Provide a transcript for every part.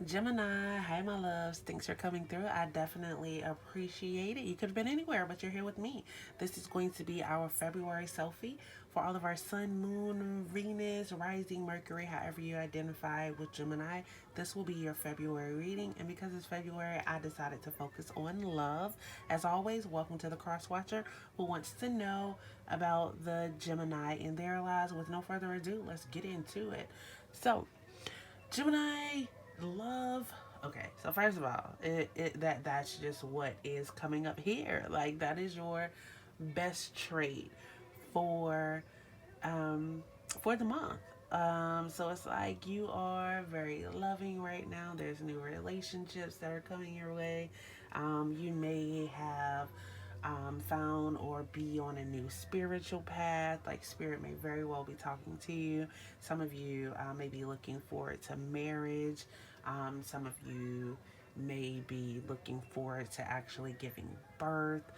Gemini, hi my loves. Thanks for coming through. I definitely appreciate it. You could have been anywhere, but you're here with me. This is going to be our February selfie for all of our sun, moon, Venus, rising, Mercury, however you identify with Gemini. This will be your February reading. And because it's February, I decided to focus on love. As always, welcome to the Cross Watcher who wants to know about the Gemini in their lives. With no further ado, let's get into it. So, Gemini love. Okay, so first of all, that's just what is coming up here. Like that is your best trait for for the month. So it's like you are very loving right now. There's new relationships that are coming your way. You may have found or be on a new spiritual path. Like spirit may very well be talking to you. Some of you may be looking forward to marriage. Some of you may be looking forward to actually giving birth.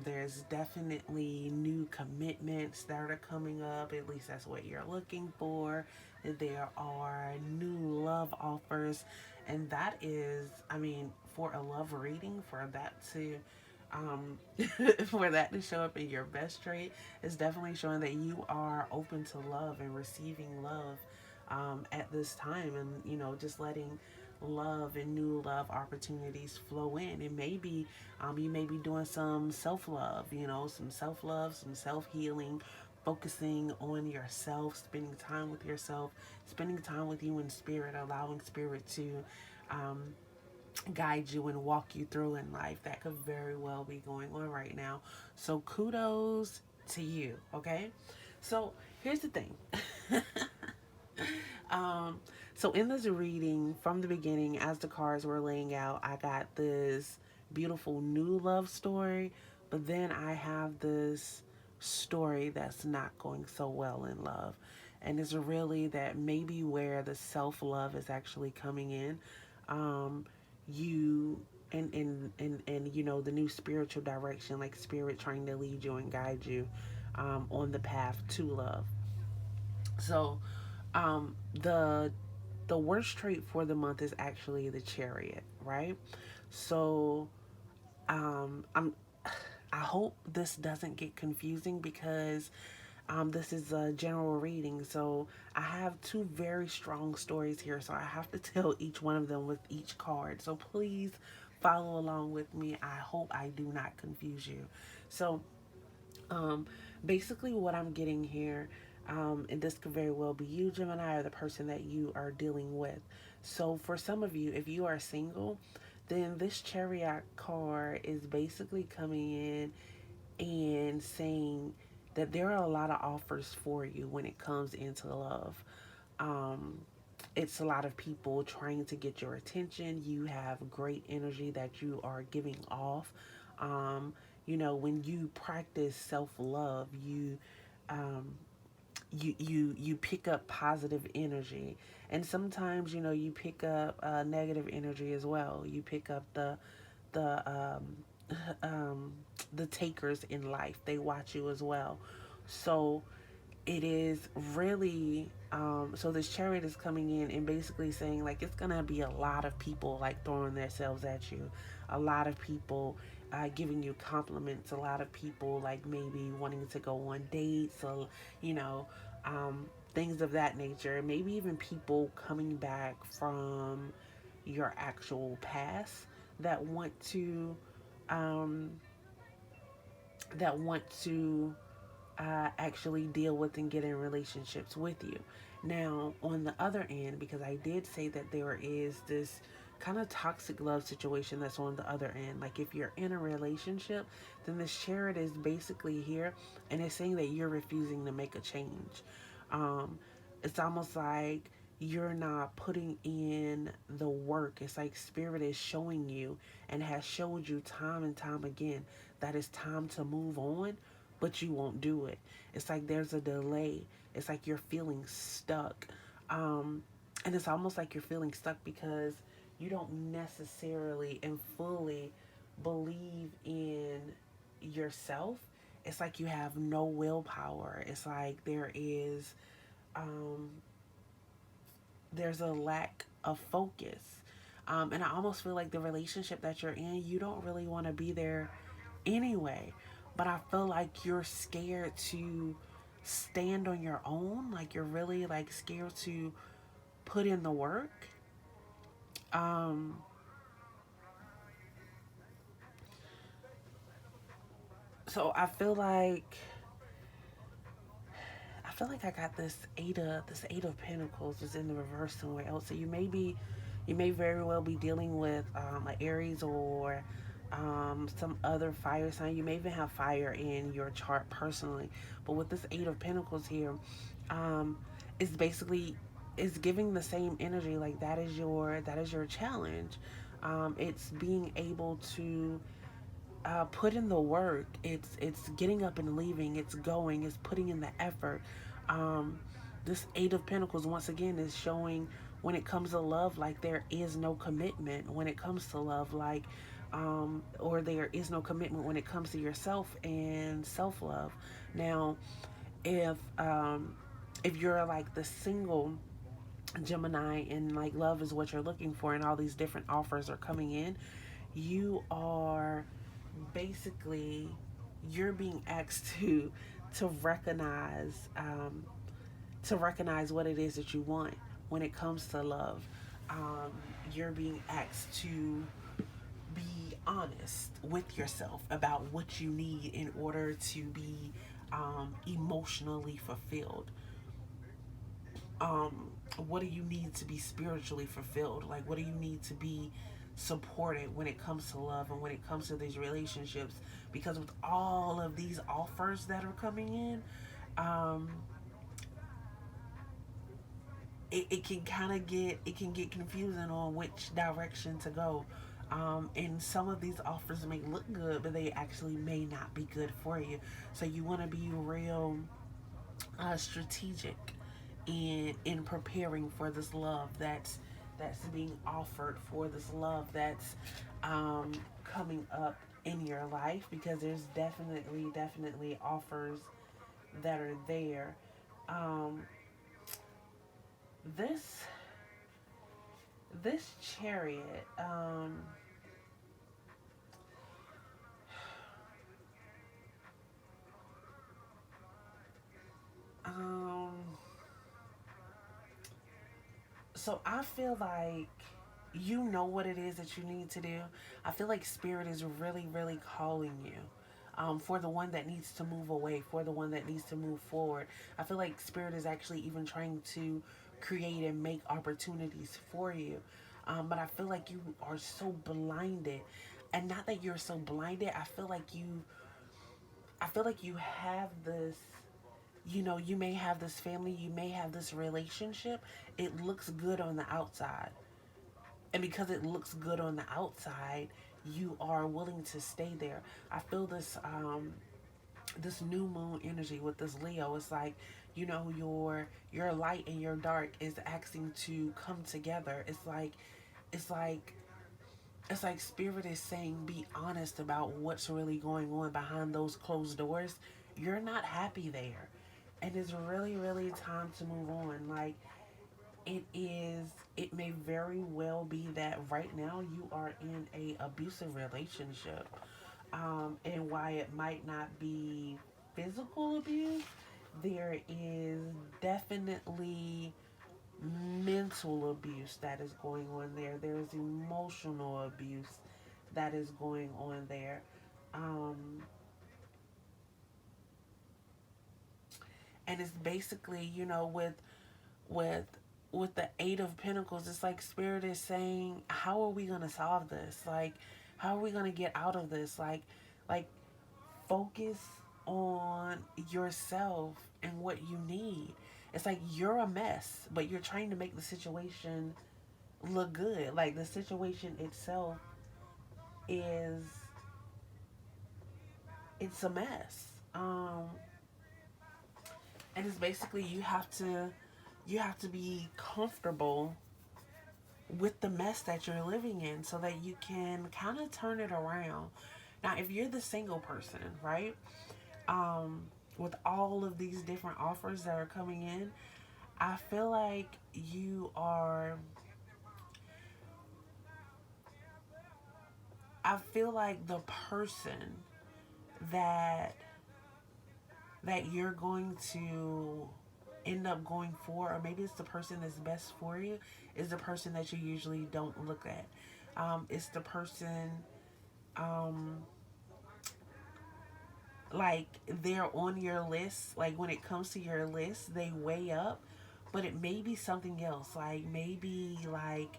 There's definitely new commitments that are coming up. At least that's what you're looking for. There are new love offers. And that is, I mean, for a love reading, for that to um, for that to show up in your best trait is definitely showing that you are open to love and receiving love at this time, and just letting love and new love opportunities flow in. It may be you may be doing some self-love, some self-love, some self-healing, focusing on yourself, spending time with yourself, spending time with you in spirit, allowing spirit to um, guide you and walk you through in life. That could very well be going on right now. So kudos to you, okay? So here's the thing. um, so in this reading from the beginning, as the cards were laying out, I got this beautiful new love story, but then I have this story that's not going so well in love. And it's really that maybe where the self love is actually coming in. You and the new spiritual direction, like spirit trying to lead you and guide you on the path to love. So the worst trait for the month is actually the chariot, right? So I'm I hope this doesn't get confusing because this is a general reading. So I have two very strong stories here, so I have to tell each one of them with each card. So please follow along with me. I hope I do not confuse you. So um, basically, what I'm getting here, and this could very well be you, Gemini, or the person that you are dealing with. So, for some of you, if you are single, then this chariot card is basically coming in and saying that there are a lot of offers for you when it comes into love. Um, it's a lot of people trying to get your attention. You have great energy that you are giving off. Um, when you practice self love, um, you pick up positive energy, and sometimes you pick up negative energy as well. You pick up the um, the takers in life. They watch you as well. So it is really so this chariot is coming in and basically saying like it's gonna be a lot of people like throwing themselves at you, a lot of people giving you compliments, a lot of people like maybe wanting to go on dates, or you know things of that nature, maybe even people coming back from your actual past that want to um, actually deal with and get in relationships with you. Now, on the other end, because I did say that there is this kind of toxic love situation that's on the other end. Like if you're in a relationship, then this chariot is basically here and it's saying that you're refusing to make a change. Um, it's almost like you're not putting in the work. It's like spirit is showing you and has showed you time and time again that it's time to move on, but you won't do it. It's like there's a delay. It's like you're feeling stuck. Um, and it's almost like you're feeling stuck because you don't necessarily and fully believe in yourself. It's like you have no willpower. It's like um, there's a lack of focus. And I almost feel like the relationship that you're in, you don't really want to be there anyway. But I feel like you're scared to stand on your own. Like you're really like scared to put in the work. Um, so I feel like I got this eight of pentacles is in the reverse somewhere else. So you may very well be dealing with an Aries or some other fire sign. You may even have fire in your chart personally. But with this eight of pentacles here, um, it's basically it's giving the same energy. Like that is your challenge. It's being able to put in the work. It's getting up and leaving. It's going. It's putting in the effort. Um, this eight of pentacles once again is showing when it comes to love, like there is no commitment when it comes to love, like or there is no commitment when it comes to yourself and self love. Now, if if you're like the single Gemini and like love is what you're looking for, and all these different offers are coming in, you are basically you're being asked to recognize what it is that you want when it comes to love. You're being asked to be honest with yourself about what you need in order to be emotionally fulfilled. What do you need to be spiritually fulfilled? Like, what do you need to be supported when it comes to love and when it comes to these relationships? Because with all of these offers that are coming in, um, it can kind of get confusing on which direction to go. And some of these offers may look good, but they actually may not be good for you. So you want to be real strategic in preparing for this love that's being offered, for this love that's coming up in your life, because there's definitely offers that are there. Um, this this chariot, um, so I feel like you know what it is that you need to do. I feel like spirit is really calling you. For the one that needs to move away, for the one that needs to move forward. I feel like spirit is actually even trying to create and make opportunities for you. But I feel like you are so blinded. And not that you're so blinded, I feel like you have this, you may have this family, you may have this relationship. It looks good on the outside. And because it looks good on the outside, you are willing to stay there. I feel this new moon energy with this Leo. It's like, your light and your dark is asking to come together. It's like it's like spirit is saying, be honest about what's really going on behind those closed doors. You're not happy there. And it's really time to move on. Like, it may very well be that right now you are in a abusive relationship. And why it might not be physical abuse, there is definitely mental abuse that is going on there. There is emotional abuse that is going on there. Um, and it's basically, with with the eight of pentacles, it's like spirit is saying, how are we going to solve this? Like, how are we going to get out of this? Like focus on yourself and what you need. It's like you're a mess, but you're trying to make the situation look good. Like, the situation itself is it's a mess. And it's basically you have to be comfortable with the mess that you're living in so that you can kind of turn it around. Now, if you're the single person, right? Um, with all of these different offers that are coming in, I feel like you are I feel like the person that you're going to end up going for, or maybe it's the person that's best for you, is the person that you usually don't look at. It's the person, um, like, they're on your list. Like, when it comes to your list, they weigh up, but it may be something else. Like, maybe, like,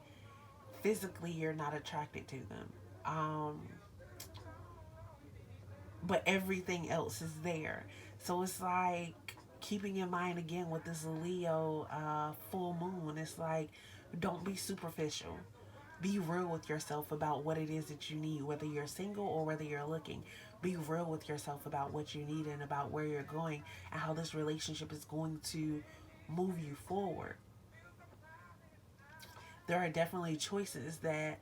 physically you're not attracted to them. But everything else is there. So it's like keeping in mind again with this Leo full moon. It's like, don't be superficial. Be real with yourself about what it is that you need, whether you're single or whether you're looking. Be real with yourself about what you need and about where you're going and how this relationship is going to move you forward. There are definitely choices that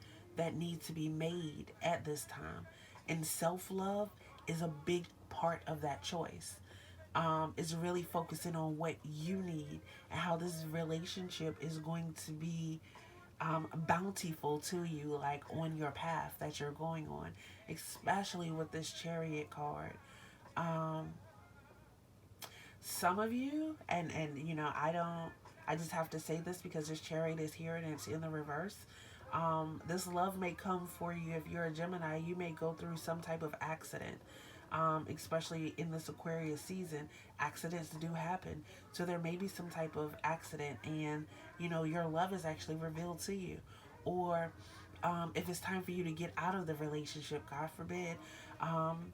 need to be made at this time, and self-love is a big part of that choice. Is really focusing on what you need and how this relationship is going to be bountiful to you, like on your path that you're going on, especially with this chariot card. Um, some of you, and I just have to say this because this chariot is here and it's in the reverse. This love may come for you if you're a Gemini. You may go through some type of accident, especially in this Aquarius season. Accidents do happen, so there may be some type of accident, and your love is actually revealed to you. Or if it's time for you to get out of the relationship, God forbid, um,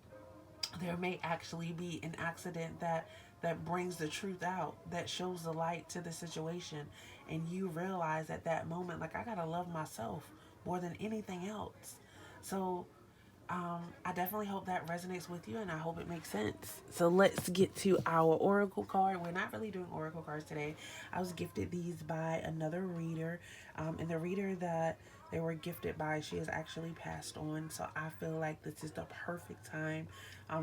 there may actually be an accident that brings the truth out, that shows the light to the situation, and you realize at that moment, like, I gotta love myself more than anything else. So I definitely hope that resonates with you, and I hope it makes sense. So let's get to our oracle card. We're not really doing oracle cards today. I was gifted these by another reader, and the reader that they were gifted by, she has actually passed on. So I feel like this is the perfect time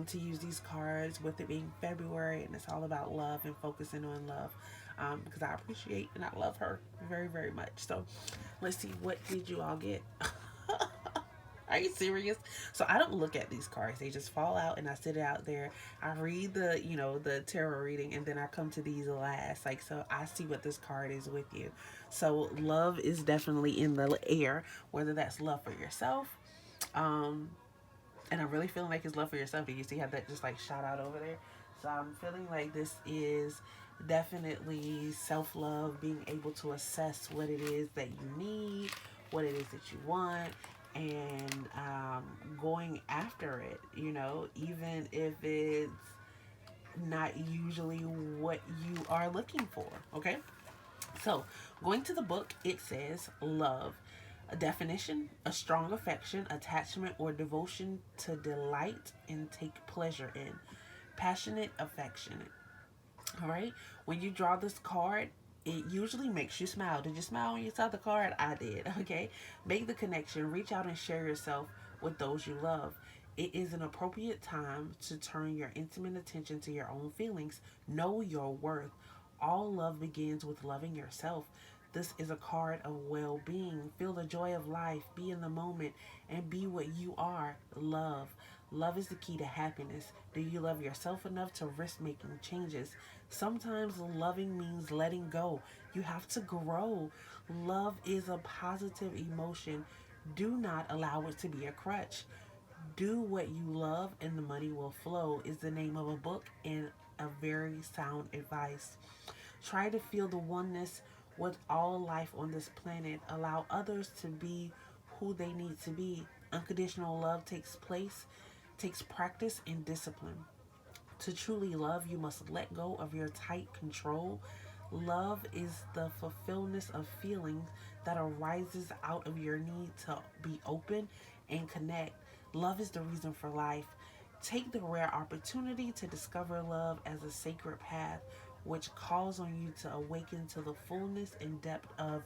to use these cards, with it being February, and it's all about love and focusing on love. Because I appreciate and I love her very, very much. So let's see, what did you all get? Are you serious? So I don't look at these cards. They just fall out and I sit it out there. I read the tarot reading, and then I come to these last. Like, so I see what this card is with you. So love is definitely in the air, whether that's love for yourself. Um, and I'm really feeling like it's love for yourself. Do you see how that just like shot out over there? So I'm feeling like this is definitely self-love, being able to assess what it is that you need, what it is that you want, and going after it, even if it's not usually what you are looking for. Okay, so going to the book, it says love. A definition: a strong affection, attachment, or devotion to delight and take pleasure in. Passionate, affectionate. All right. When you draw this card, it usually makes you smile. Did you smile when you saw the card? I did. Okay. Make the connection. Reach out and share yourself with those you love. It is an appropriate time to turn your intimate attention to your own feelings. Know your worth. All love begins with loving yourself. This is a card of well being. Feel the joy of life. Be in the moment and be what you are. Love. Love is the key to happiness. Do you love yourself enough to risk making changes? Sometimes loving means letting go. You have to grow. Love is a positive emotion. Do not allow it to be a crutch. Do what you love and the money will flow is the name of a book, and a very sound advice. Try to feel the oneness with all life on this planet. Allow others to be who they need to be. Unconditional love takes practice and discipline. To truly love, you must let go of your tight control. Love is the fulfillment of feelings that arises out of your need to be open and connect. Love is the reason for life. Take the rare opportunity to discover love as a sacred path, which calls on you to awaken to the fullness and depth of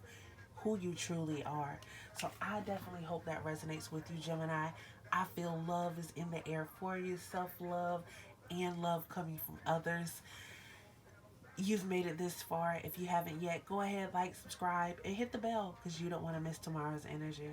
who you truly are. So I definitely hope that resonates with you, Gemini. I feel love is in the air for you, self-love and love coming from others. You've made it this far. If you haven't yet, go ahead, like, subscribe, and hit the bell because you don't want to miss tomorrow's energy.